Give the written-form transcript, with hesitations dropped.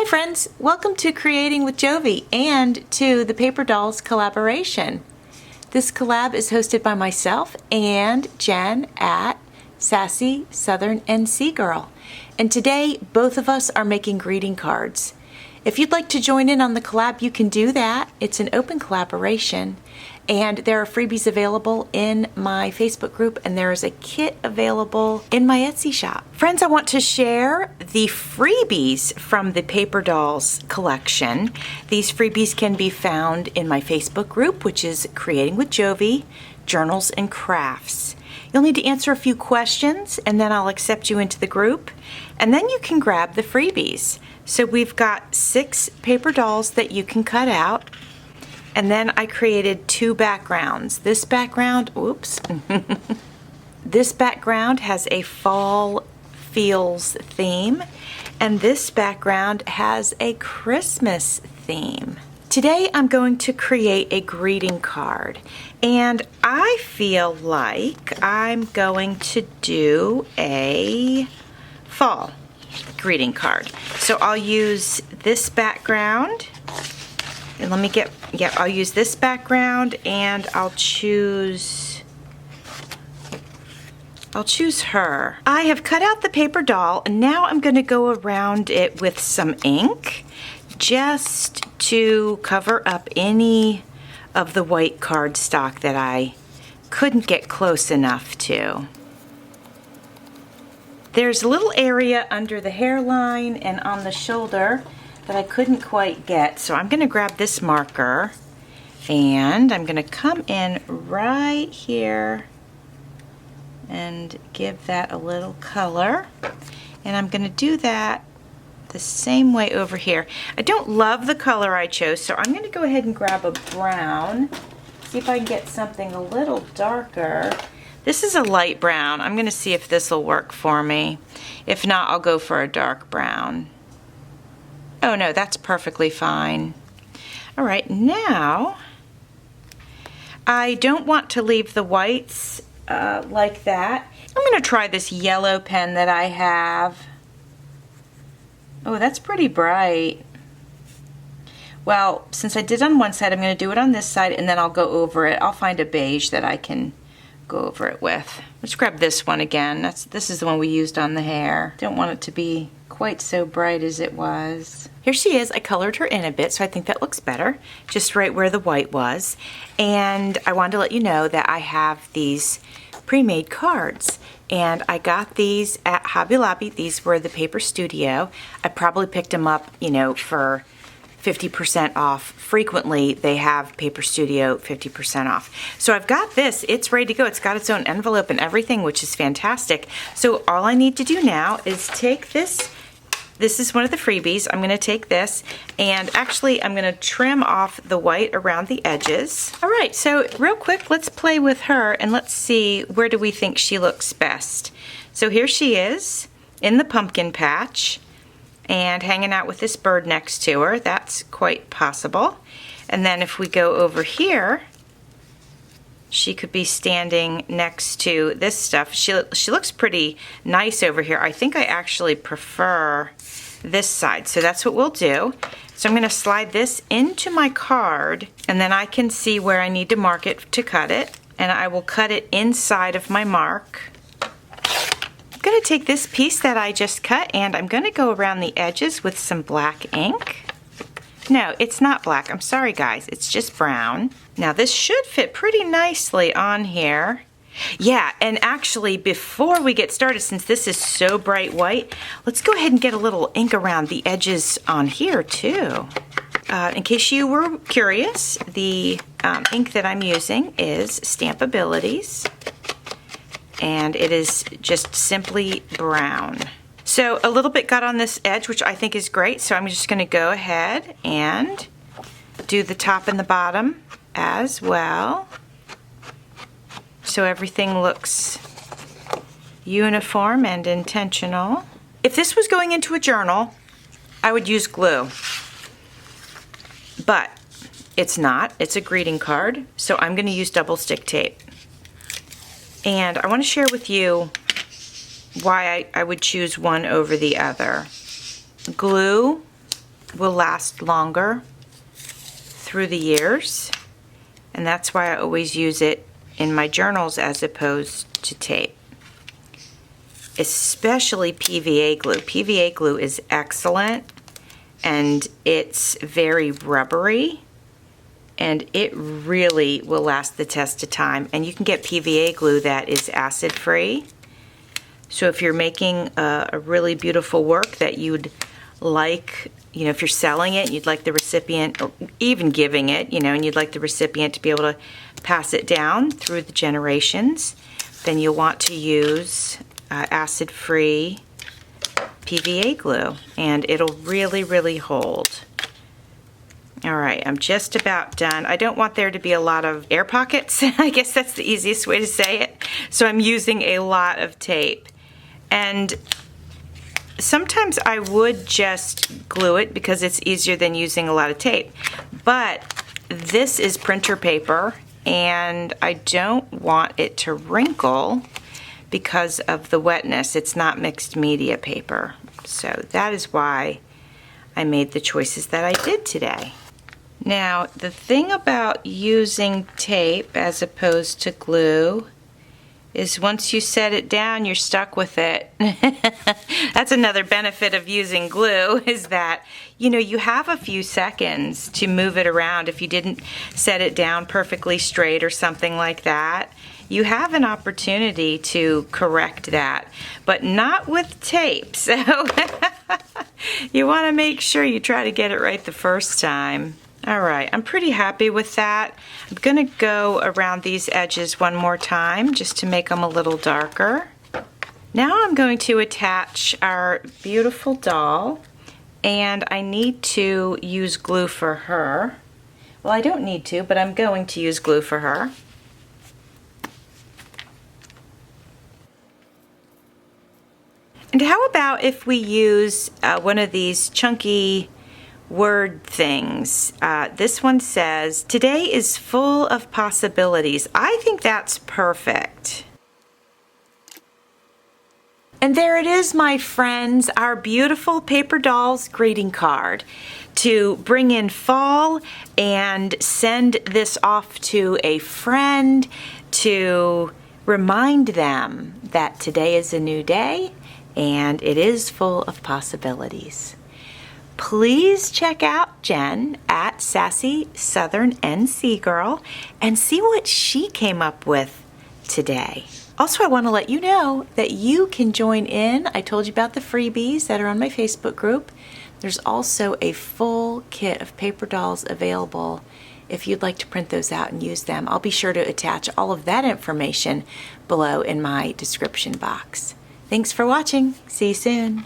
Hi friends, welcome to Creating with Jovi and to the Paper Dolls collaboration. This collab is hosted by myself and Jen at Sassy Southern NC Girl. And today both of us are making greeting cards. If you'd like to join in on the collab, you can do that. It's an open collaboration. And there are freebies available in my Facebook group, and there is a kit available in my Etsy shop. Friends, I want to share the freebies from the Paper Dolls collection. These freebies can be found in my Facebook group, which is Creating with Jovi, Journals and Crafts. You'll need to answer a few questions, and then I'll accept you into the group, and then you can grab the freebies. So we've got 6 paper dolls that you can cut out. And then I created 2 backgrounds. This background, oops, this background has a fall feels theme, and this background has a Christmas theme. Today I'm going to create a greeting card, and I feel like I'm going to do a fall greeting card. So I'll use this background. And let me get, I'll use this background, and I'll choose her. I have cut out the paper doll, and now I'm going to go around it with some ink just to cover up any of the white cardstock that I couldn't get close enough to. There's a little area under the hairline and on the shoulder that I couldn't quite get, so I'm going to grab this marker and I'm going to come in right here and give that a little color, and I'm going to do that the same way over here. I don't love the color I chose, so I'm going to go ahead and grab a brown, see if I can get something a little darker. This is a light brown. I'm going to see if this will work for me. If not, I'll go for a dark brown. Oh no, that's perfectly fine. All right, now I don't want to leave the whites like that. I'm going to try this yellow pen that I have. Oh, that's pretty bright. Well, since I did on one side, I'm going to do it on this side, and then I'll go over it. I'll find a beige that I can go over it with. Let's grab this one again. This is the one we used on the hair. Don't want it to be quite so bright as it was. Here she is. I colored her in a bit, so I think that looks better, just right where the white was. And I wanted to let you know that I have these pre-made cards, and I got these at Hobby Lobby. These were the Paper Studio. I probably picked them up, you know, for 50% off. Frequently they have Paper Studio 50% off. So I've got this, it's ready to go. It's got its own envelope and everything, which is fantastic. So all I need to do now is take this. This is one of the freebies. I'm going to take this, and actually I'm going to trim off the white around the edges. All right, so real quick, let's play with her and let's see where do we think she looks best. So here she is in the pumpkin patch and hanging out with this bird next to her. That's quite possible. And then if we go over here, she could be standing next to this stuff. She looks pretty nice over here. I think I actually prefer this side, so that's what we'll do. So I'm going to slide this into my card, and then I can see where I need to mark it to cut it, and I will cut it inside of my mark. I'm going to take this piece that I just cut, and I'm going to go around the edges with some black ink. No, it's not black. I'm sorry, guys. It's just brown. Now, this should fit pretty nicely on here. Yeah, and actually, before we get started, since this is so bright white, let's go ahead and get a little ink around the edges on here, too. In case you were curious, the ink that I'm using is Stampabilities, and it is just simply brown. So a little bit got on this edge, which I think is great, so I'm just going to go ahead and do the top and the bottom as well, so everything looks uniform and intentional. If this was going into a journal, I would use glue, but it's not. It's a greeting card, so I'm going to use double stick tape. And I want to share with you why I would choose one over the other. Glue will last longer through the years, and that's why I always use it in my journals as opposed to tape. Especially PVA glue. PVA glue is excellent, and it's very rubbery, and it really will last the test of time. And you can get PVA glue that is acid-free. So if you're making a really beautiful work that you'd like, you know, if you're selling it, you'd like the recipient, or even giving it, you know, and you'd like the recipient to be able to pass it down through the generations, then you'll want to use acid-free PVA glue, and it'll really, really hold. All right, I'm just about done. I don't want there to be a lot of air pockets. I guess that's the easiest way to say it. So I'm using a lot of tape. And sometimes I would just glue it because it's easier than using a lot of tape. But this is printer paper, and I don't want it to wrinkle because of the wetness. It's not mixed media paper. So that is why I made the choices that I did today. Now, the thing about using tape as opposed to glue is once you set it down, you're stuck with it. That's another benefit of using glue, is that, you know, you have a few seconds to move it around. If you didn't set it down perfectly straight or something like that, you have an opportunity to correct that, but not with tape. So you want to make sure you try to get it right the first time. All right, I'm pretty happy with that. I'm going to go around these edges one more time just to make them a little darker. Now I'm going to attach our beautiful doll, and I need to use glue for her. Well, I don't need to, but I'm going to use glue for her. And how about if we use one of these chunky word things? This one says, "Today is full of possibilities." I think that's perfect. And there it is, my friends, our beautiful paper dolls greeting card to bring in fall and send this off to a friend to remind them that today is a new day and it is full of possibilities. Please check out Jen at Sassy Southern NC Girl and see what she came up with today. Also, I want to let you know that you can join in. I told you about the freebies that are on my Facebook group. There's also a full kit of paper dolls available if you'd like to print those out and use them. I'll be sure to attach all of that information below in my description box. Thanks for watching. See you soon.